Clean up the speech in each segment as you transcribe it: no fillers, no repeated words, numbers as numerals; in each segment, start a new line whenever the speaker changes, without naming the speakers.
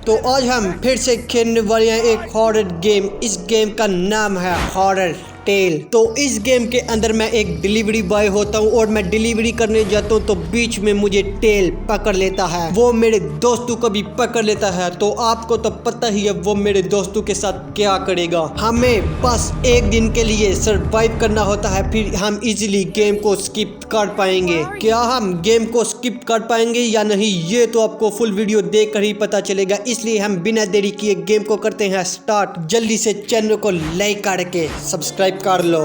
तो आज हम फिर से खेलने वाले हैं एक हॉरर गेम। इस गेम का नाम है हॉरर टेल। तो इस गेम के अंदर मैं एक डिलीवरी बॉय होता हूँ और मैं डिलीवरी करने जाता हूँ तो बीच में मुझे टेल पकड़ लेता है, वो मेरे दोस्तों को भी पकड़ लेता है। तो आपको तो पता ही है वो मेरे दोस्तों के साथ क्या करेगा। हमें बस एक दिन के लिए सरवाइव करना होता है, फिर हम इजीली गेम को स्किप कर पाएंगे। क्या हम गेम को स्किप कर पाएंगे या नहीं, ये तो आपको फुल वीडियो देख कर ही पता चलेगा। इसलिए हम बिना देरी किए गेम को करते हैं स्टार्ट। जल्दी से चैनल को लाइक करके सब्सक्राइब कर लो।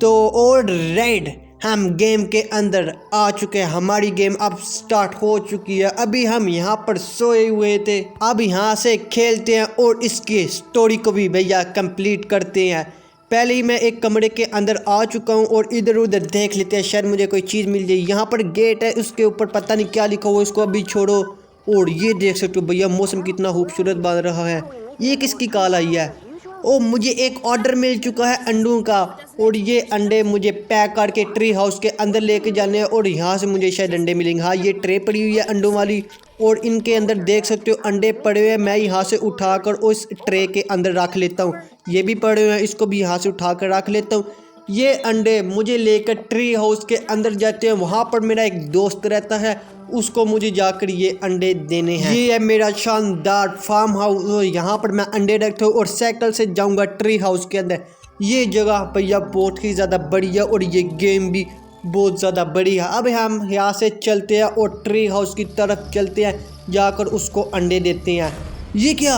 तो और रेड हम गेम के अंदर आ चुके हैं। हमारी गेम अब स्टार्ट हो चुकी है। अभी हम यहाँ पर सोए हुए थे, अब यहाँ से खेलते हैं और इसकी स्टोरी को भी भैया कंप्लीट करते हैं। पहले ही मैं एक कमरे के अंदर आ चुका हूँ और इधर उधर देख लेते हैं, शायद मुझे कोई चीज़ मिल जाए। यहाँ पर गेट है, उसके ऊपर पता नहीं क्या लिखा हुआ, इसको अभी छोड़ो। और ये देख सकते हो भैया मौसम कितना खूबसूरत बन रहा है। ये किसकी कॉल आई है? ओ मुझे एक ऑर्डर मिल चुका है अंडों का, और ये अंडे मुझे पैक करके ट्री हाउस के अंदर लेके जाने हैं और यहाँ से मुझे शायद अंडे मिलेंगे। हाँ ये ट्रे पड़ी हुई है अंडों वाली और इनके अंदर देख सकते हो अंडे पड़े हुए हैं। मैं यहाँ से उठाकर उस ट्रे के अंदर रख लेता हूँ। ये भी पड़े हुए हैं, इसको भी यहाँ से उठाकर रख लेता हूँ। ये अंडे मुझे लेकर ट्री हाउस के अंदर जाते हैं। वहाँ पर मेरा एक दोस्त रहता है, उसको मुझे जाकर ये अंडे देने हैं। ये है मेरा शानदार फार्म हाउस, यहाँ पर मैं अंडे रखता हूँ और साइकिल से जाऊँगा ट्री हाउस के अंदर। ये जगह भैया बहुत ही ज़्यादा बड़ी है और ये गेम भी बहुत ज़्यादा बड़ी है। अब हम यहाँ से चलते हैं और ट्री हाउस की तरफ चलते हैं, जाकर उसको अंडे देते हैं। ये क्या,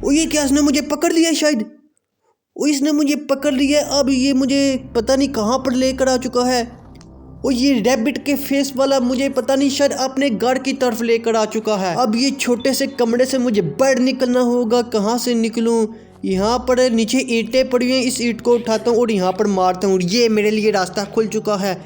ये क्या, इसने मुझे पकड़ लिया शायद। इसने मुझे पकड़ लिया। अब ये मुझे पता नहीं कहाँ पर लेकर आ चुका है। और ये रैबिट के फेस वाला मुझे पता नहीं शायद अपने घर की तरफ लेकर आ चुका है। अब ये छोटे से कमरे से मुझे बाहर निकलना होगा। कहाँ से निकलूं? यहाँ पर नीचे ईंटें पड़ी हुई हैं, इस ईंट को उठाता हूँ और यहाँ पर मारता हूँ। ये मेरे लिए रास्ता खुल चुका है।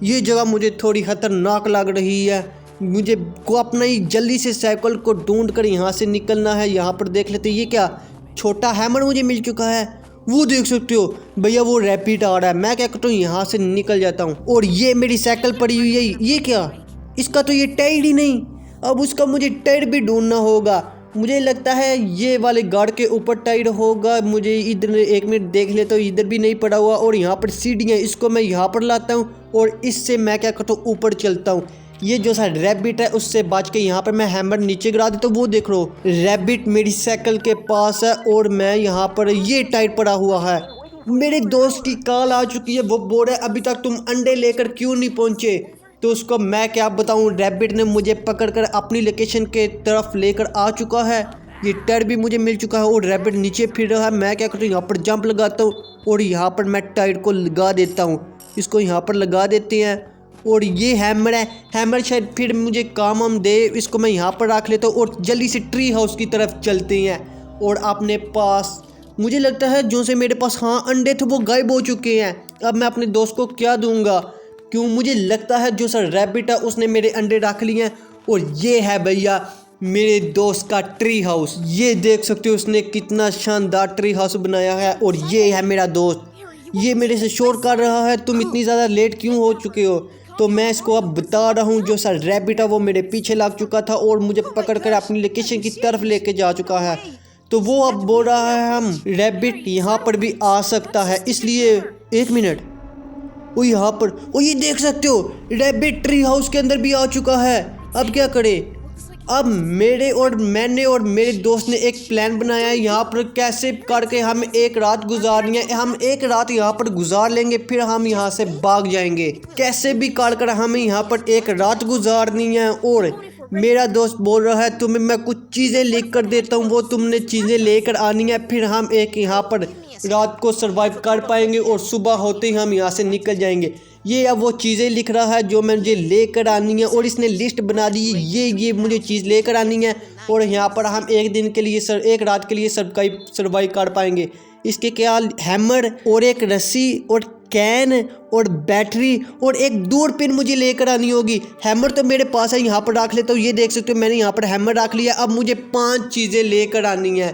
ये जगह मुझे थोड़ी खतरनाक लग रही है। मुझे को अपना ही जल्दी से साइकिल को ढूंढ कर यहाँ से निकलना है। यहाँ पर देख लेते, ये क्या छोटा हैमर मुझे मिल चुका है। वो देख सकते हो भैया वो रैपिड आ रहा है। मैं क्या करता हूँ यहाँ से निकल जाता हूँ। और ये मेरी साइकिल पड़ी हुई है, ये क्या, इसका तो ये टायर ही नहीं। अब उसका मुझे टायर भी ढूंढना होगा। मुझे लगता है ये वाले गार्ड के ऊपर टायर होगा। मुझे इधर एक मिनट देख लेता हूँ, इधर भी नहीं पड़ा हुआ। और यहाँ पर सीढ़ियाँ, इसको मैं यहाँ पर लाता हूँ और इससे मैं क्या करता हूँ ऊपर चलता हूँ। ये जो सा रैबिट है उससे बच के यहाँ पर मैं हैमर नीचे गिरा देता हूँ। वो देख लो रैबिट मेरी साइकिल के पास है और मैं यहाँ पर, ये टाइट पड़ा हुआ है। मेरे दोस्त की कॉल आ चुकी है, वो बोल रहा है अभी तक तुम अंडे लेकर क्यों नहीं पहुँचे। तो उसको मैं क्या बताऊँ, रैबिट ने मुझे पकड़कर अपनी लोकेशन के तरफ लेकर आ चुका है। ये टायर भी मुझे मिल चुका है और रैबिट नीचे फिर रहा है। मैं क्या करता हूँ, यहाँ पर जंप लगाता हूँ और यहाँ पर मैं टायर को लगा देता हूँ। इसको यहाँ पर लगा देते हैं। और ये हैमर है, हैमर शायद फिर मुझे काम हम दे। इसको मैं यहाँ पर रख लेता हूँ और जल्दी से ट्री हाउस की तरफ चलते हैं। और अपने पास मुझे लगता है जो से मेरे पास हाँ अंडे थे वो गायब हो चुके हैं। अब मैं अपने दोस्त को क्या दूंगा, क्यों मुझे लगता है जो सर रैबिट है उसने मेरे अंडे रख लिए हैं। और ये है भैया मेरे दोस्त का ट्री हाउस। ये देख सकते हो उसने कितना शानदार ट्री हाउस बनाया है। और ये है मेरा दोस्त, ये मेरे से शोर कर रहा है तुम इतनी ज़्यादा लेट क्यों हो चुके हो। तो मैं इसको अब बता रहा हूँ, जो सर रैबिट है वो मेरे पीछे लग चुका था और मुझे पकड़कर अपनी लोकेशन की तरफ लेके जा चुका है। तो वो अब बोल रहा है हम रैबिट यहाँ पर भी आ सकता है, इसलिए एक मिनट, वो यहाँ पर, वो ये देख सकते हो रैबिट ट्री हाउस के अंदर भी आ चुका है। अब क्या करे, अब मैंने और मेरे दोस्त ने एक प्लान बनाया है। यहाँ पर कैसे करके हम एक रात गुजारनी है। हम एक रात यहाँ पर गुजार लेंगे, फिर हम यहाँ से भाग जाएंगे। कैसे भी कर हमें यहाँ पर एक रात गुजारनी है। और मेरा दोस्त बोल रहा है तुम्हें मैं कुछ चीज़ें लिख कर देता हूँ, वो तुमने चीज़ें लेकर आनी है, फिर हम एक यहाँ पर रात को सरवाइव कर पाएंगे और सुबह होते ही हम यहाँ से निकल जाएंगे। ये अब वो चीज़ें लिख रहा है जो मुझे लेकर आनी है और इसने लिस्ट बना दी। ये मुझे चीज़ लेकर आनी है और यहाँ पर हम एक दिन के लिए एक रात के लिए सर्वाइव कर पाएंगे। इसके क्या, हैमर और एक रस्सी और कैन और बैटरी और एक दूरबीन मुझे लेकर आनी होगी। हैमर तो मेरे पास है, यहाँ पर रख लेता हूँ। ये देख सकते हो मैंने यहाँ पर हैमर रख लिया। अब मुझे 5 चीज़ें लेकर आनी है।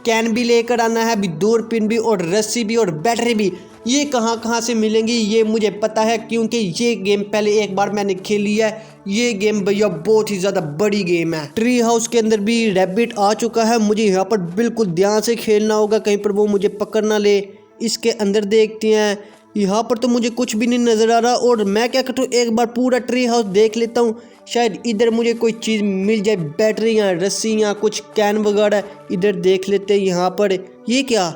कैन भी लेकर आना है, अभी दूरबीन भी और रस्सी भी और बैटरी भी। ये कहाँ कहाँ से मिलेंगी ये मुझे पता है, क्योंकि ये गेम पहले एक बार मैंने खेली है। ये गेम भैया बहुत ही ज़्यादा बड़ी गेम है। ट्री हाउस के अंदर भी रैबिट आ चुका है, मुझे यहाँ पर बिल्कुल ध्यान से खेलना होगा, कहीं पर वो मुझे पकड़ ना ले। इसके अंदर देखते हैं, यहाँ पर तो मुझे कुछ भी नहीं नज़र आ रहा। और मैं क्या करता हूँ, एक बार पूरा ट्री हाउस देख लेता हूँ, शायद इधर मुझे कोई चीज़ मिल जाए, बैटरियाँ, रस्सियाँ, कुछ कैन वगैरह। इधर देख लेते हैं। यहाँ पर ये क्या,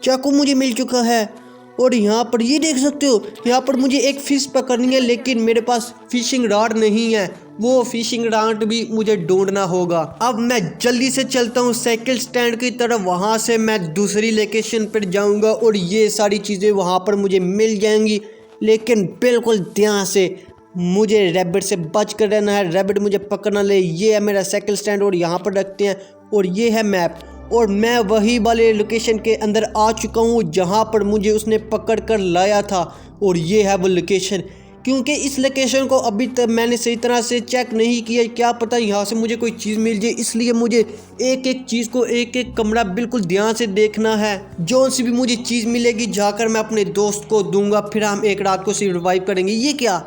चाकू मुझे मिल चुका है। और यहाँ पर ये देख सकते हो, यहाँ पर मुझे एक फ़िश पकड़नी है, लेकिन मेरे पास फिशिंग रॉड नहीं है। वो फिशिंग रॉड भी मुझे ढूंढना होगा। अब मैं जल्दी से चलता हूँ साइकिल स्टैंड की तरफ, वहाँ से मैं दूसरी लोकेशन पर जाऊँगा और ये सारी चीज़ें वहाँ पर मुझे मिल जाएंगी। लेकिन बिल्कुल ध्यान से, मुझे रैबिट से बच कर रहना है, रैबिट मुझे पकड़ना ले। ये है मेरा साइकिल स्टैंड और यहाँ पर रखते हैं। और ये है मैप, और मैं वही वाले लोकेशन के अंदर आ चुका हूँ जहाँ पर मुझे उसने पकड़ कर लाया था। और ये है वो लोकेशन, क्योंकि इस लोकेशन को अभी तक मैंने सही तरह से चेक नहीं किया, क्या पता यहाँ से मुझे कोई चीज़ मिल जाए। इसलिए मुझे एक एक चीज़ को, एक एक कमरा बिल्कुल ध्यान से देखना है। जो सी भी मुझे चीज़ मिलेगी जाकर मैं अपने दोस्त को दूंगा, फिर हम एक रात को सर्वाइव करेंगे। ये क्या,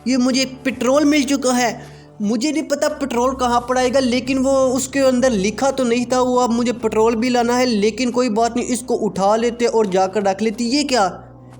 ये मुझे पेट्रोल मिल चुका है। मुझे नहीं पता पेट्रोल कहाँ पर आएगा, लेकिन वो उसके अंदर लिखा तो नहीं था। वो अब मुझे पेट्रोल भी लाना है, लेकिन कोई बात नहीं, इसको उठा लेते और जाकर रख लेती। ये क्या,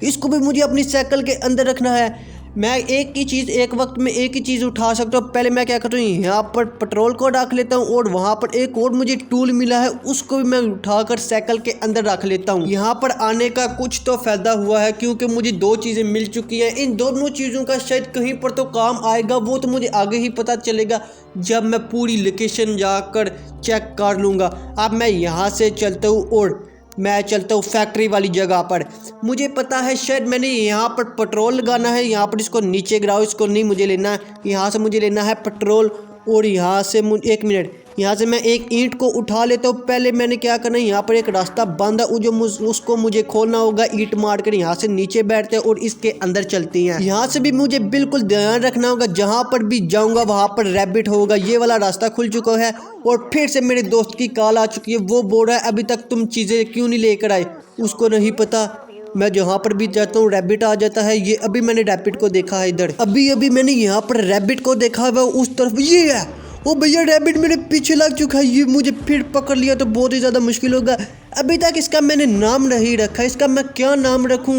इसको भी मुझे अपनी साइकिल के अंदर रखना है। मैं एक ही चीज़, एक वक्त में एक ही चीज़ उठा सकता हूँ। पहले मैं क्या करता हूँ, यहाँ पर पेट्रोल को रख लेता हूँ और वहाँ पर एक और मुझे टूल मिला है, उसको भी मैं उठाकर साइकिल के अंदर रख लेता हूँ। यहाँ पर आने का कुछ तो फ़ायदा हुआ है, क्योंकि मुझे 2 चीज़ें मिल चुकी हैं। इन दोनों चीज़ों का शायद कहीं पर तो काम आएगा, वो तो मुझे आगे ही पता चलेगा जब मैं पूरी लोकेशन जाकर चेक कर लूँगा। अब मैं यहाँ से चलता हूँ और मैं चलता हूँ फैक्ट्री वाली जगह पर। मुझे पता है शायद मैंने यहाँ पर पेट्रोल लगाना है। यहाँ पर इसको नीचे गिराओ, इसको नहीं मुझे लेना है, यहाँ से मुझे लेना है पेट्रोल। और यहाँ से एक मिनट, यहाँ से मैं एक ईंट को उठा लेता हूँ। पहले मैंने क्या करना है, यहाँ पर एक रास्ता बंद है, जो उसको मुझे खोलना होगा। ईंट मार कर यहाँ से नीचे बैठते हैं और इसके अंदर चलती हैं। यहाँ से भी मुझे बिल्कुल ध्यान रखना होगा, जहाँ पर भी जाऊँगा वहाँ पर रैबिट होगा। ये वाला रास्ता खुल चुका है और फिर से मेरे दोस्त की कॉल आ चुकी है। वो बोल रहा है अभी तक तुम चीज़ें क्यों नहीं लेकर आए। उसको नहीं पता, मैं जहाँ पर भी जाता हूँ रैबिट आ जाता है। ये अभी मैंने रैबिट को देखा है, इधर अभी मैंने यहाँ पर रैबिट को देखा है, उस तरफ ये है। ओ भैया, रैबिट मेरे पीछे लग चुका है, ये मुझे फिर पकड़ लिया तो बहुत ही ज़्यादा मुश्किल होगा। अभी तक इसका मैंने नाम नहीं रखा, इसका मैं क्या नाम रखूँ।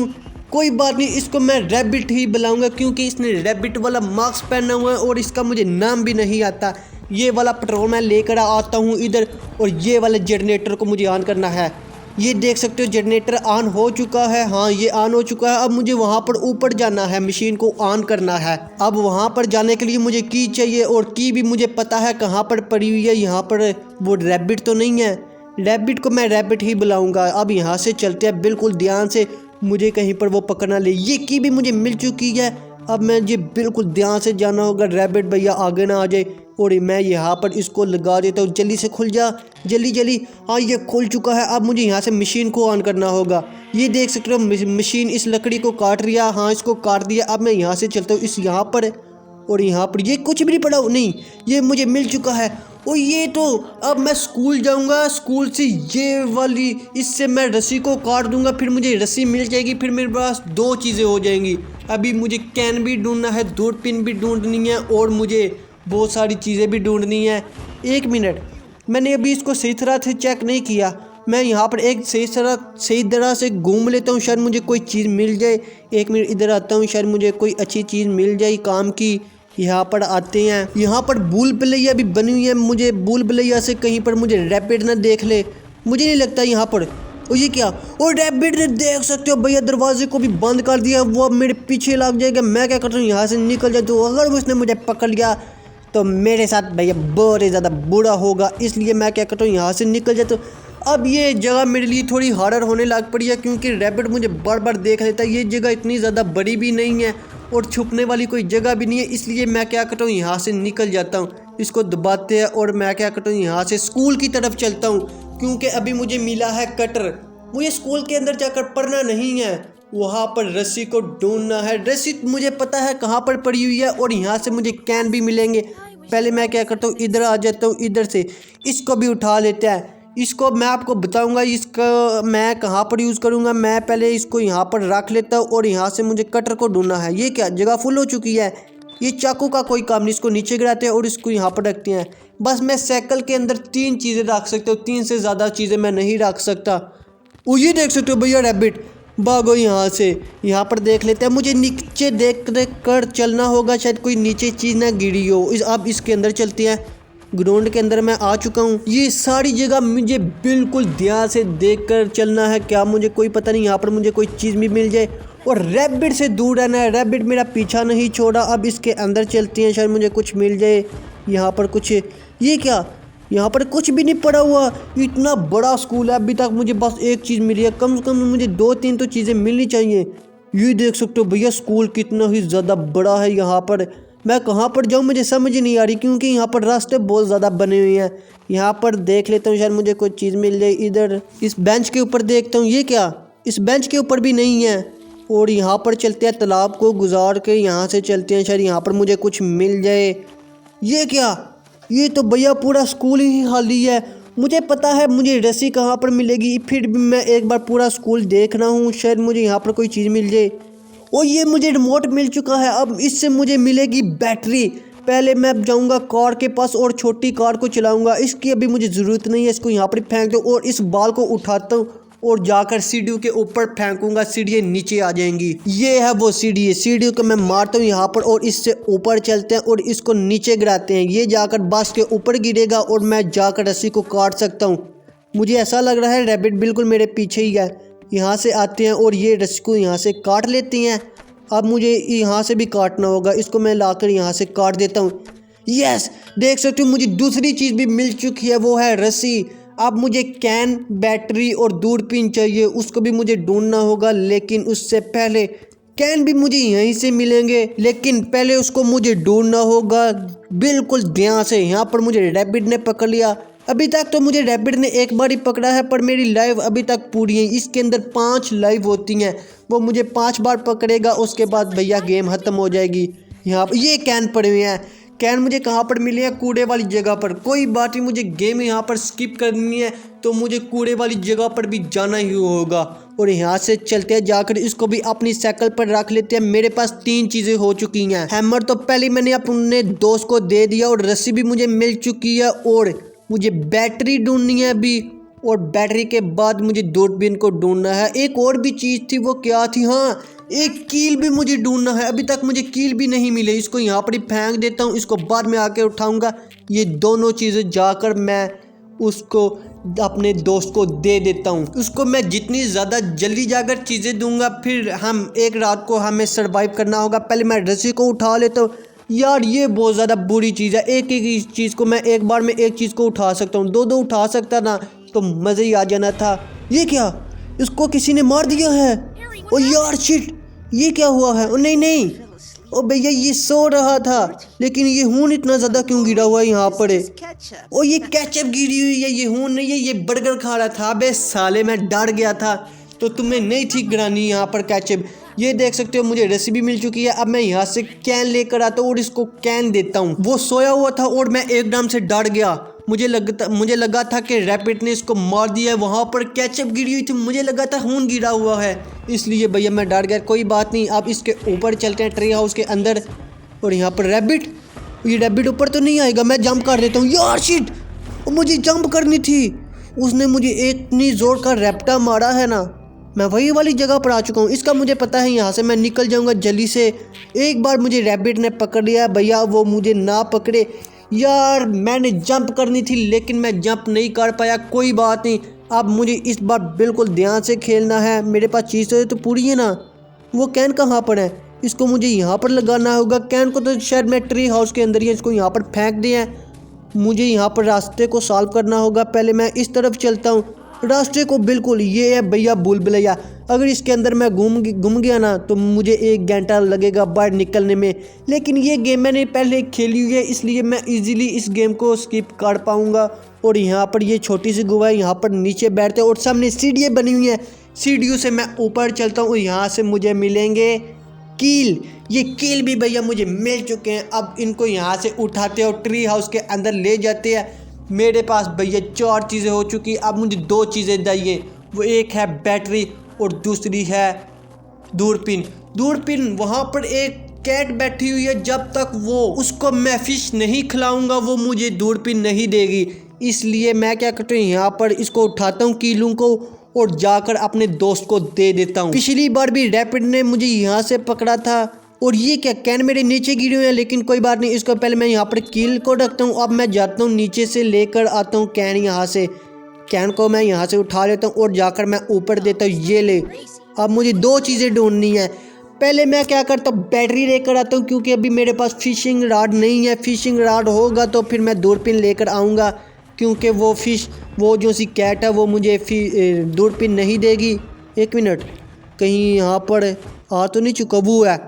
कोई बात नहीं, इसको मैं रैबिट ही बुलाऊंगा, क्योंकि इसने रैबिट वाला मास्क पहना हुआ है और इसका मुझे नाम भी नहीं आता। ये वाला पेट्रोल मैं लेकर आता हूँ इधर, और ये वाले जनरेटर को मुझे ऑन करना है। ये देख सकते हो जनरेटर ऑन हो चुका है। हाँ, ये ऑन हो चुका है। अब मुझे वहाँ पर ऊपर जाना है, मशीन को ऑन करना है। अब वहाँ पर जाने के लिए मुझे की चाहिए, और की भी मुझे पता है कहाँ पर पड़ी हुई है। यहाँ पर वो रैबिट तो नहीं है, रैबिट को मैं रैबिट ही बुलाऊंगा। अब यहाँ से चलते हैं बिल्कुल ध्यान से, मुझे कहीं पर वो पकड़ना ले। ये की भी मुझे मिल चुकी है। अब मुझे बिल्कुल ध्यान से जाना होगा, रैबिट भैया आगे ना आ जाए। और मैं यहाँ पर इसको लगा देता हूँ, जल्दी से खुल जा, जल्दी जल्दी। हाँ, ये खुल चुका है। अब मुझे यहाँ से मशीन को ऑन करना होगा। ये देख सकते हो मशीन इस लकड़ी को काट रही है। हाँ, इसको काट दिया। अब मैं यहाँ से चलता हूँ इस यहाँ पर, और यहाँ पर ये कुछ भी नहीं पड़ा, नहीं ये मुझे मिल चुका है। और ये तो अब मैं स्कूल जाऊंगा, स्कूल से ये वाली इससे मैं रस्सी को काट दूंगा, फिर मुझे रस्सी मिल जाएगी। फिर मेरे पास 2 चीज़ें हो जाएंगी। अभी मुझे कैन भी ढूंढना है, दूरबीन भी ढूंढनी है, और मुझे बहुत सारी चीज़ें भी ढूंढनी है। 1 मिनट, मैंने अभी इसको सही तरह से चेक नहीं किया। मैं यहाँ पर एक सही तरह से घूम लेता हूँ, शायद मुझे कोई चीज़ मिल जाए। 1 मिनट, इधर आता हूँ, शायद मुझे कोई अच्छी चीज़ मिल जाए काम की। यहाँ पर आते हैं, यहाँ पर भूल भुलैया भी बनी हुई है। मुझे भूल भुलैया से कहीं पर मुझे रैबिट ना देख ले, मुझे नहीं लगता यहाँ पर। और ये क्या, और रैबिट ने देख सकते हो भैया दरवाजे को भी बंद कर दिया। वो अब मेरे पीछे लग जाएगा। मैं क्या करता हूँ, यहाँ से निकल जाए, तो अगर उसने मुझे पकड़ लिया तो मेरे साथ भैया बहुत ही ज़्यादा बुरा होगा। इसलिए मैं क्या करता हूँ, यहाँ से निकल जाता हूँ। अब ये जगह मेरे लिए थोड़ी हार्डर होने लग पड़ी है, क्योंकि रैबिट मुझे बार बार देख लेता है। ये जगह इतनी ज़्यादा बड़ी भी नहीं है और छुपने वाली कोई जगह भी नहीं है। इसलिए मैं क्या करता हूँ, यहाँ से निकल जाता हूँ। इसको दबाते हैं और मैं क्या करता हूँ, यहाँ से स्कूल की तरफ चलता हूँ, क्योंकि अभी मुझे मिला है कटर। मुझे स्कूल के अंदर जाकर पढ़ना नहीं है, वहाँ पर रस्सी को ढूंढना है। रस्सी मुझे पता है कहाँ पर पड़ी हुई है, और यहाँ से मुझे कैन भी मिलेंगे। पहले मैं क्या करता हूँ, इधर आ जाता हूँ, इधर से इसको भी उठा लेते हैं। इसको मैं आपको बताऊंगा इसका मैं कहाँ पर यूज़ करूंगा। मैं पहले इसको यहाँ पर रख लेता हूँ और यहाँ से मुझे कटर को ढूंढना है। ये क्या जगह फुल हो चुकी है। ये चाकू का कोई काम नहीं, इसको नीचे गिराते हैं और इसको यहाँ पर रखते हैं। बस मैं साइकिल के अंदर 3 चीज़ें रख सकता हूँ, 3 से ज़्यादा चीज़ें मैं नहीं रख सकता। वो ये देख सकते हो भैया रैबिट, भागो यहाँ से। यहाँ पर देख लेते हैं, मुझे नीचे देख कर चलना होगा, शायद कोई नीचे चीज़ ना गिरी हो। अब इसके अंदर चलते हैं। ग्राउंड के अंदर मैं आ चुका हूँ। ये सारी जगह मुझे बिल्कुल ध्यान से देखकर चलना है, क्या मुझे कोई पता नहीं यहाँ पर मुझे कोई चीज़ भी मिल जाए। और रैबिट से दूर रहना है, रैबिट मेरा पीछा नहीं छोड़ा। अब इसके अंदर चलते हैं, शायद मुझे कुछ मिल जाए। यहाँ पर कुछ, ये क्या, यहाँ पर कुछ भी नहीं पड़ा हुआ। इतना बड़ा स्कूल है, अभी तक मुझे बस एक चीज़ मिली है। कम से कम मुझे 2-3 तो चीज़ें मिलनी चाहिए। ये देख सकते हो भैया स्कूल कितना ही ज़्यादा बड़ा है। यहाँ पर मैं कहाँ पर जाऊँ मुझे समझ नहीं आ रही, क्योंकि यहाँ पर रास्ते बहुत ज़्यादा बने हुए हैं। यहाँ पर देख लेता हूँ, शायद मुझे कोई चीज़ मिल जाए। इधर इस बेंच के ऊपर देखता हूँ, ये क्या, इस बेंच के ऊपर भी नहीं है। और यहाँ पर चलते हैं, तालाब को गुजार के यहाँ से चलते हैं, शायद यहाँ पर मुझे कुछ मिल जाए। ये क्या, ये तो भैया पूरा स्कूल ही खाली है। मुझे पता है मुझे रस्सी कहाँ पर मिलेगी, फिर भी मैं एक बार पूरा स्कूल देख रहा हूँ, शायद मुझे यहाँ पर कोई चीज़ मिल जाए। और ये मुझे रिमोट मिल चुका है, अब इससे मुझे मिलेगी बैटरी। पहले मैं जाऊँगा कार के पास और छोटी कार को चलाऊँगा। इसकी अभी मुझे ज़रूरत नहीं है, इसको यहाँ पर फेंक दो। और इस बाल को उठाता हूँ और जाकर सीढ़ियों के ऊपर फेंकूंगा, सीढ़ियाँ नीचे आ जाएंगी। ये है वो सीढ़ी, सीढ़ियों को मैं मारता हूँ यहाँ पर और इससे ऊपर चलते हैं और इसको नीचे गिराते हैं। ये जाकर बस के ऊपर गिरेगा और मैं जाकर रस्सी को काट सकता हूँ। मुझे ऐसा लग रहा है रैबिट बिल्कुल मेरे पीछे ही है। यहाँ से आते हैं और ये रस्सी को यहाँ से काट लेते हैं। अब मुझे यहाँ से भी काटना होगा, इसको मैं लाकर यहाँ से काट देता हूँ। यस, देख सकते हो मुझे दूसरी चीज़ भी मिल चुकी है, वो है रस्सी। अब मुझे कैन, बैटरी और दूरबीन चाहिए, उसको भी मुझे ढूंढना होगा। लेकिन उससे पहले कैन भी मुझे यहीं से मिलेंगे, लेकिन पहले उसको मुझे ढूंढना होगा बिल्कुल ध्यान से। यहाँ पर मुझे रैबिट ने पकड़ लिया। अभी तक तो मुझे रैबिट ने एक बार ही पकड़ा है, पर मेरी लाइफ अभी तक पूरी है। इसके अंदर 5 लाइफ होती हैं, वो मुझे 5 बार पकड़ेगा, उसके बाद भैया गेम ख़त्म हो जाएगी। यहाँ पर ये कैन पड़े हुए हैं। कैन मुझे कहाँ पर मिले हैं, कूड़े वाली जगह पर। कोई बात नहीं, मुझे गेम यहाँ पर स्किप करनी है तो मुझे कूड़े वाली जगह पर भी जाना ही होगा। और यहाँ से चलते हैं, जाकर इसको भी अपनी साइकिल पर रख लेते हैं। मेरे पास 3 चीज़ें हो चुकी हैं। हैमर तो पहले मैंने अपने दोस्त को दे दिया और रस्सी भी मुझे मिल चुकी है। और मुझे बैटरी ढूंढनी है अभी, और बैटरी के बाद मुझे दूरबीन को ढूंढना है। एक और भी चीज़ थी, वो क्या थी, हाँ एक कील भी मुझे ढूंढना है। अभी तक मुझे कील भी नहीं मिले, इसको यहाँ पर ही फेंक देता हूँ, इसको बाद में आके उठाऊंगा। ये दोनों चीज़ें जाकर मैं उसको अपने दोस्त को दे देता हूँ। उसको मैं जितनी ज़्यादा जल्दी जाकर चीज़ें दूंगा, फिर हम एक रात को हमें सरवाइव करना होगा। पहले मैं रस्सी को उठा लेता हूँ। यार ये बहुत ज़्यादा बुरी चीज़ है, एक एक चीज़ को मैं एक बार में एक चीज़ को उठा सकता हूँ, 2-2 उठा सकता ना तो मज़े ही आ जाना था। ये क्या, इसको किसी ने मार दिया है। ओ यार शिट, ये क्या हुआ है। ओ नहीं नहीं, ओ भैया ये सो रहा था, लेकिन ये खून इतना ज़्यादा क्यों गिरा हुआ है यहाँ पर। ओ ये केचप गिरी हुई है, ये खून नहीं है, ये बर्गर खा रहा था। बे साले मैं डर गया था, तो तुम्हें नहीं थी गिरानी यहाँ पर केचप। ये देख सकते हो मुझे रेसिपी मिल चुकी है। अब मैं यहाँ से कैन लेकर आता हूँ और इसको कैन देता हूँ। वो सोया हुआ था और मैं एकदम से डर गया। मुझे लगा था कि रैबिट ने इसको मार दिया है। वहाँ पर केचप गिरी हुई थी, मुझे लगा था खून गिरा हुआ है, इसलिए भैया मैं डर गया। कोई बात नहीं, अब इसके ऊपर चलते हैं ट्री हाउस के अंदर। और यहाँ पर रैबिट, ये रैबिट ऊपर तो नहीं आएगा, मैं जंप कर देता हूँ। यार शिट, मुझे जंप करनी थी। उसने मुझे इतनी जोर का रैप्टा मारा है ना, मैं वही वाली जगह पर आ चुका हूँ। इसका मुझे पता है यहाँ से मैं निकल जाऊँगा जल्दी से। एक बार मुझे रैबिट ने पकड़ लिया भैया, वो मुझे ना पकड़े। यार मैंने जंप करनी थी लेकिन मैं जंप नहीं कर पाया। कोई बात नहीं, अब मुझे इस बार बिल्कुल ध्यान से खेलना है। मेरे पास चीज़ें तो पूरी है ना। वो कैन कहाँ पर है, इसको मुझे यहाँ पर लगाना होगा। कैन को तो शायद मैं ट्री हाउस के अंदर ही इसको यहाँ पर फेंक दिया है। मुझे यहाँ पर रास्ते को सॉल्व करना होगा। पहले मैं इस तरफ चलता हूँ रास्ते को, बिल्कुल ये है भैया भूल-भुलैया। अगर इसके अंदर मैं घूम गया ना तो मुझे 1 घंटा लगेगा बाहर निकलने में। लेकिन ये गेम मैंने पहले खेली हुई है, इसलिए मैं इजीली इस गेम को स्किप कर पाऊँगा। और यहाँ पर ये छोटी सी गुफा है, यहाँ पर नीचे बैठते हैं और सामने सीढ़ियाँ बनी हुई हैं। सीढ़ियों से मैं ऊपर चलता हूँ, यहाँ से मुझे मिलेंगे कील। ये कील भी भैया मुझे मिल चुके हैं। अब इनको यहाँ से उठाते हैं और ट्री हाउस के अंदर ले जाते हैं। मेरे पास भैया 4 चीज़ें हो चुकी। अब मुझे 2 चीज़ें चाहिए। वो एक है बैटरी और दूसरी है दूरबीन। दूरबीन वहाँ पर एक कैट बैठी हुई है, जब तक वो उसको मैं फिश नहीं खिलाऊंगा वो मुझे दूरबीन नहीं देगी। इसलिए मैं क्या करता हूँ, यहाँ पर इसको उठाता हूँ कीलू को और जाकर अपने दोस्त को दे देता हूँ। पिछली बार भी रैपिड ने मुझे यहाँ से पकड़ा था। और ये क्या कैन मेरे नीचे गिरे हुए हैं, लेकिन कोई बात नहीं, इसको पहले मैं यहाँ पर कील को रखता हूँ। अब मैं जाता हूँ नीचे से लेकर आता हूँ कैन। यहाँ से कैन को मैं यहाँ से उठा लेता हूँ और जाकर मैं ऊपर देता हूँ। ये ले। अब मुझे 2 चीज़ें ढूंढनी है। पहले मैं क्या करता हूँ, बैटरी लेकर आता हूँ, क्योंकि अभी मेरे पास फिशिंग रॉड नहीं है। फिशिंग रॉड होगा तो फिर मैं दूरबीन लेकर आऊँगा, क्योंकि वो जो सी कैट है वो मुझे दूरबीन नहीं देगी। 1 मिनट, कहीं यहाँ पर आ तो नहीं चुका? वो है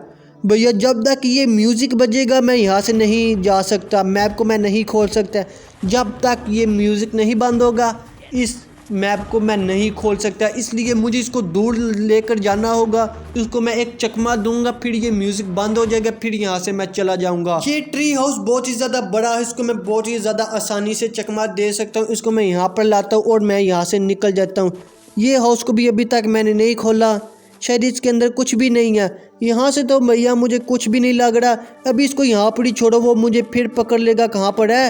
भैया। जब तक ये म्यूज़िक बजेगा मैं यहाँ से नहीं जा सकता, मैप को मैं नहीं खोल सकता। जब तक ये म्यूज़िक नहीं बंद होगा इस मैप को मैं नहीं खोल सकता। इसलिए मुझे इसको दूर लेकर जाना होगा। इसको मैं एक चकमा दूंगा, फिर ये म्यूज़िक बंद हो जाएगा, फिर यहाँ से मैं चला जाऊँगा। ये ट्री हाउस बहुत ही ज़्यादा बड़ा है, इसको मैं बहुत ही ज़्यादा आसानी से चकमा दे सकता हूँ। इसको मैं यहाँ पर लाता हूँ और मैं यहाँ से निकल जाता हूँ। ये हाउस को भी अभी तक मैंने नहीं खोला, शायद इसके अंदर कुछ भी नहीं है। यहाँ से तो भैया मुझे कुछ भी नहीं लग रहा। अभी इसको यहाँ पर ही छोड़ो, वो मुझे फिर पकड़ लेगा। कहाँ पर है?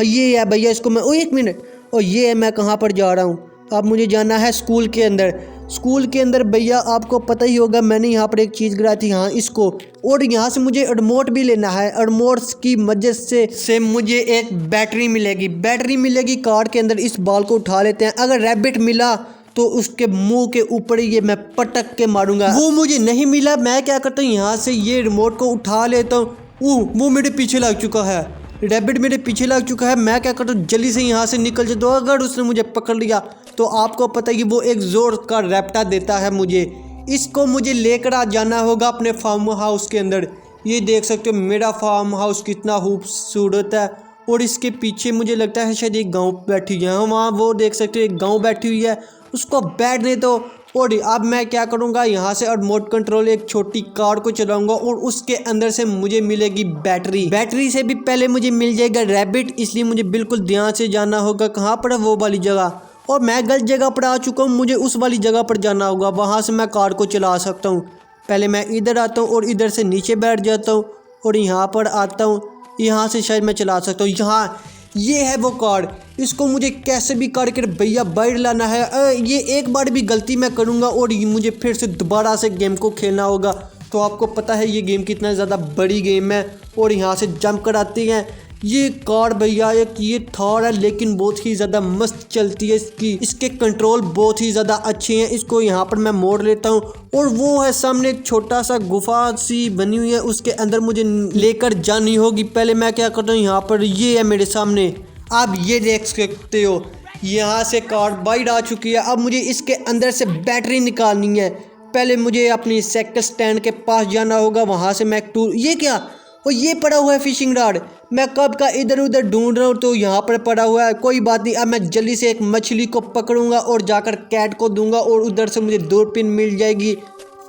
ये है भैया। इसको मैं 1 मिनट, और ये है मैं कहाँ पर जा रहा हूँ। अब मुझे जाना है स्कूल के अंदर। स्कूल के अंदर भैया आपको पता ही होगा, मैंने यहाँ पर एक चीज़ गिराई थी, हाँ इसको। और यहाँ से मुझे रिमोट भी लेना है। रिमोट की मदद से मुझे एक बैटरी मिलेगी कार के अंदर। इस बॉल को उठा लेते हैं। अगर रैबिट मिला तो उसके मुंह के ऊपर ये मैं पटक के मारूंगा। वो मुझे नहीं मिला, मैं क्या करता हूँ, यहाँ से ये रिमोट को उठा लेता हूँ। वो मेरे पीछे लग चुका है, रैबिट मेरे पीछे लग चुका है। मैं क्या करता हूँ, जल्दी से यहाँ से निकल जाता हूँ। अगर उसने मुझे पकड़ लिया तो आपको पता है कि वो एक जोर का रैप्टा देता है मुझे। इसको मुझे लेकर आ जाना होगा अपने फार्म हाउस के अंदर। ये देख सकते हो मेरा फार्म हाउस कितना खूबसूरत है। और इसके पीछे मुझे लगता है शायद एक गाँव बैठी है। वहाँ वो देख सकते हो एक गाँव बैठी हुई है, उसको बैठने दो। और अब मैं क्या करूँगा, यहाँ से रिमोट कंट्रोल एक छोटी कार को चलाऊंगा और उसके अंदर से मुझे मिलेगी बैटरी। बैटरी से भी पहले मुझे मिल जाएगा रैबिट, इसलिए मुझे बिल्कुल ध्यान से जाना होगा। कहाँ पर है वो वाली जगह? और मैं गलत जगह पर आ चुका हूँ, मुझे उस वाली जगह पर जाना होगा, वहाँ से मैं कार को चला सकता हूँ। पहले मैं इधर आता हूँ और इधर से नीचे बैठ जाता हूँ और यहाँ पर आता हूँ। यहाँ से शायद मैं चला सकता हूँ। यहाँ ये है वो कार, इसको मुझे कैसे भी करके भैया बाहर लाना है। ये एक बार भी गलती मैं करूँगा और मुझे फिर से दोबारा से गेम को खेलना होगा। तो आपको पता है ये गेम कितना ज़्यादा बड़ी गेम है। और यहाँ से जंप कर आते हैं। ये कार भैया एक ये थार है, लेकिन बहुत ही ज़्यादा मस्त चलती है। इसके कंट्रोल बहुत ही ज़्यादा अच्छे हैं। इसको यहाँ पर मैं मोड़ लेता हूँ। और वो है सामने एक छोटा सा गुफा सी बनी हुई है, उसके अंदर मुझे लेकर जानी होगी। पहले मैं क्या करता हूँ, यहाँ पर ये है मेरे सामने, आप ये देख सकते हो। यहाँ से कार बाहर आ चुकी है। अब मुझे इसके अंदर से बैटरी निकालनी है। पहले मुझे अपनी साइकिल स्टैंड के पास जाना होगा, वहाँ से मैं ये क्या, और ये पड़ा हुआ है फिशिंग रॉड। मैं कब का इधर उधर ढूंढ रहा हूँ तो यहाँ पर पड़ा हुआ है। कोई बात नहीं, अब मैं जल्दी से एक मछली को पकड़ूंगा और जाकर कैट को दूंगा और उधर से मुझे दूरबीन मिल जाएगी।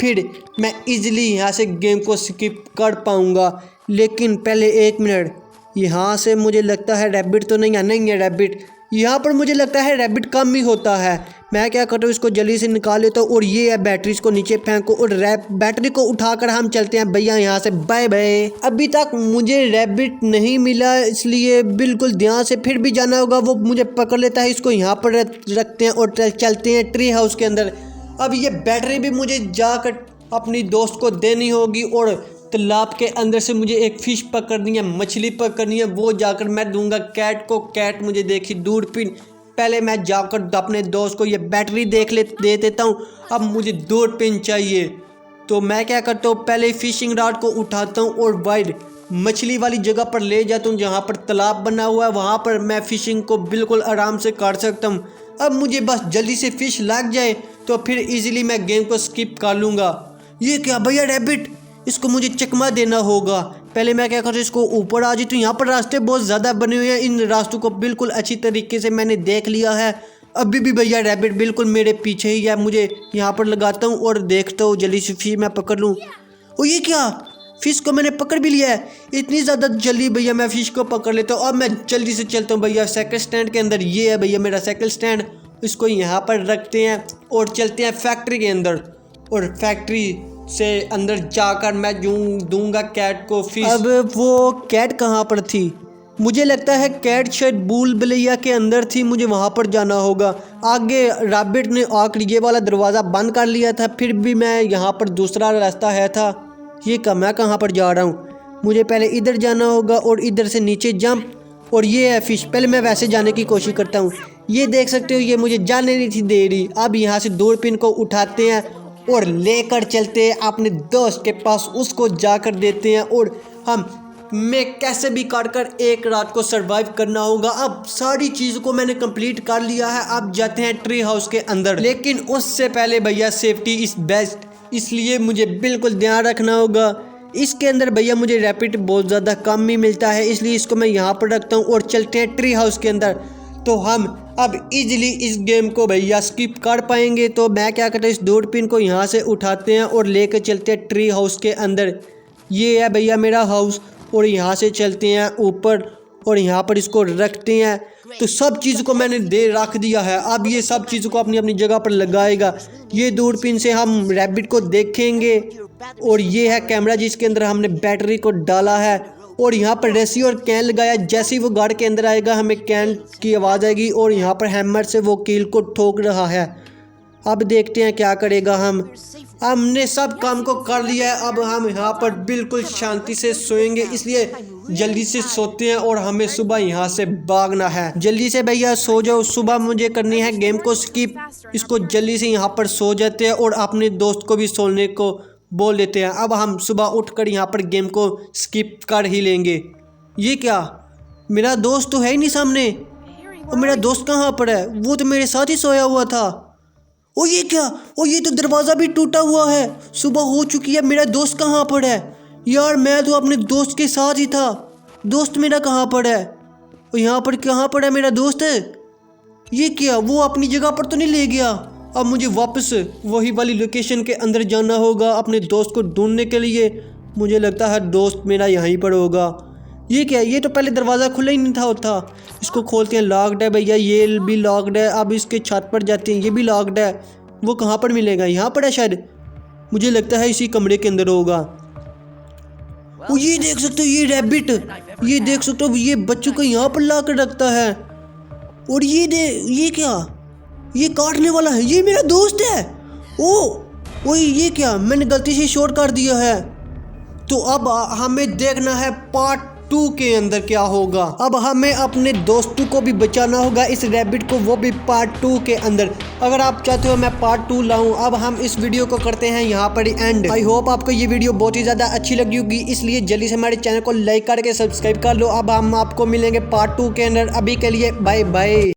फिर मैं इजीली यहाँ से गेम को स्किप कर पाऊँगा। लेकिन पहले 1 मिनट, यहाँ से मुझे लगता है रैबिट तो नहीं है रैबिट। यहाँ पर मुझे लगता है रैबिट कम ही होता है। मैं क्या करता हूँ, इसको जल्दी से निकाल लेता हूँ। और ये है बैटरी, इसको नीचे फेंको और बैटरी को उठाकर हम चलते हैं भैया यहाँ से। Bye bye. अभी तक मुझे रैबिट नहीं मिला, इसलिए बिल्कुल ध्यान से फिर भी जाना होगा। वो मुझे पकड़ लेता है, इसको यहाँ पर रखते हैं और चलते हैं ट्री हाउस के अंदर। अब ये बैटरी भी मुझे जाकर अपनी दोस्त को देनी होगी और तालाब के अंदर से मुझे एक फ़िश पकड़नी है, मछली पकड़नी है, वो जाकर मैं दूंगा कैट को। कैट मुझे देखी दूरबीन। पहले मैं जाकर अपने दोस्त को ये बैटरी दे देता हूँ। अब मुझे दूरबीन चाहिए, तो मैं क्या करता हूँ, पहले फिशिंग रॉड को उठाता हूँ और वाइड मछली वाली जगह पर ले जाता हूँ, जहाँ पर तालाब बना हुआ है। वहाँ पर मैं फ़िशिंग को बिल्कुल आराम से कर सकता हूँ। अब मुझे बस जल्दी से फ़िश लग जाए तो फिर इजीली मैं गेम को स्किप कर लूँगा। ये क्या भैया, रैबिट, इसको मुझे चकमा देना होगा। पहले मैं क्या करूँ, इसको ऊपर आ जाती हूँ। यहाँ पर रास्ते बहुत ज़्यादा बने हुए हैं, इन रास्तों को बिल्कुल अच्छी तरीके से मैंने देख लिया है। अभी भी भैया रैबिट बिल्कुल मेरे पीछे ही है। मुझे यहाँ पर लगाता हूँ और देखता हूँ जल्दी से फिर मैं पकड़ लूँ। और ये क्या, फिश को मैंने पकड़ भी लिया है। इतनी ज़्यादा जल्दी भैया मैं फिश को पकड़ लेता हूँ। अब मैं जल्दी से चलता हूँ भैया साइकिल स्टैंड के अंदर। ये है भैया मेरा साइकिल स्टैंड, इसको यहाँ पर रखते हैं और चलते हैं फैक्ट्री के अंदर। और फैक्ट्री से अंदर जाकर मैं दूंगा कैट को फिश। अब वो कैट कहाँ पर थी? मुझे लगता है कैट शायद भूल भुलैया के अंदर थी, मुझे वहाँ पर जाना होगा। आगे रैबिट ने आकर ये वाला दरवाज़ा बंद कर लिया था, फिर भी मैं यहाँ पर दूसरा रास्ता है था। ये मैं कहाँ पर जा रहा हूँ? मुझे पहले इधर जाना होगा और इधर से नीचे जंप। और ये है फिश। पहले मैं वैसे जाने की कोशिश करता हूँ। ये देख सकते हो ये मुझे जाने नहीं थी दे रही। अब यहाँ से दूरबीन को उठाते हैं और लेकर चलते हैं अपने दोस्त के पास, उसको जाकर देते हैं। और मैं कैसे भी काट कर एक रात को सरवाइव करना होगा। अब सारी चीज़ को मैंने कंप्लीट कर लिया है। अब जाते हैं ट्री हाउस के अंदर, लेकिन उससे पहले भैया सेफ्टी इज़ बेस्ट, इसलिए मुझे बिल्कुल ध्यान रखना होगा। इसके अंदर भैया मुझे रैपिड बहुत ज़्यादा कम ही मिलता है, इसलिए इसको मैं यहाँ पर रखता हूँ और चलते हैं ट्री हाउस के अंदर। तो हम अब इजीली इस गेम को भैया स्किप कर पाएंगे। तो मैं क्या करता हूँ, इस दूरबीन को यहाँ से उठाते हैं और लेकर चलते हैं ट्री हाउस के अंदर। ये है भैया मेरा हाउस और यहाँ से चलते हैं ऊपर और यहाँ पर इसको रखते हैं। तो सब चीज़ को मैंने रख दिया है। अब ये सब चीज़ों को अपनी अपनी जगह पर लगाएगा। ये दूरबीन से हम रैबिट को देखेंगे और ये है कैमरा जिसके अंदर हमने बैटरी को डाला है। और यहाँ पर रेसी और कैन लगाया। जैसे ही वो गार्ड के अंदर आएगा हमें कैन की आवाज़ आएगी और यहाँ पर हैमर से वो कील को ठोक रहा है। अब देखते हैं क्या करेगा। हमने सब काम को कर लिया है। अब हम यहाँ पर बिल्कुल शांति से सोएंगे, इसलिए जल्दी से सोते हैं और हमें सुबह यहाँ से भागना है। जल्दी से भैया सो जाओ, सुबह मुझे करनी है गेम को स्किप। इसको जल्दी से यहाँ पर सो जाते हैं और अपने दोस्त को भी सोने को बोल देते हैं। अब हम सुबह उठकर यहाँ पर गेम को स्किप कर ही लेंगे। ये क्या, मेरा दोस्त तो है ही नहीं सामने। और मेरा दोस्त कहाँ पर है? वो तो मेरे साथ ही सोया हुआ था। ओ ये क्या, ओ ये तो दरवाज़ा भी टूटा हुआ है। सुबह हो चुकी है, मेरा दोस्त कहाँ पर है? यार मैं तो अपने दोस्त के साथ ही था। दोस्त मेरा कहाँ पर है? और यहाँ पर कहाँ पर है मेरा दोस्त? ये क्या, वो अपनी जगह पर तो नहीं ले गया? अब मुझे वापस वही वाली लोकेशन के अंदर जाना होगा अपने दोस्त को ढूंढने के लिए। मुझे लगता है दोस्त मेरा यहीं पर होगा। ये क्या, ये तो पहले दरवाज़ा खुला ही नहीं था। इसको खोलते हैं, लॉक्ड है भैया, ये भी लॉक्ड है। अब इसके छत पर जाते हैं, ये भी लॉक्ड है। वो कहाँ पर मिलेगा? यहाँ पर है शायद, मुझे लगता है इसी कमरे के अंदर होगा। वो ये देख सकते हो, ये रैबिट, ये देख सकते हो, ये बच्चों को यहाँ पर ला कर रखता है। और ये क्या, ये काटने वाला है, ये मेरा दोस्त है। ओ ये क्या, मैंने गलती से शॉर्ट कर दिया है। तो अब हमें देखना है पार्ट 2 के अंदर क्या होगा। अब हमें अपने दोस्तों को भी बचाना होगा, इस रैबिट को, वो भी पार्ट 2 के अंदर। अगर आप चाहते हो मैं पार्ट 2 लाऊं। अब हम इस वीडियो को करते हैं यहाँ पर एंड। आई होप आपको ये वीडियो बहुत ही ज़्यादा अच्छी लगी होगी, इसलिए जल्दी से हमारे चैनल को लाइक करके सब्सक्राइब कर लो। अब हम आपको मिलेंगे पार्ट 2 के अंदर। अभी के लिए बाय बाय।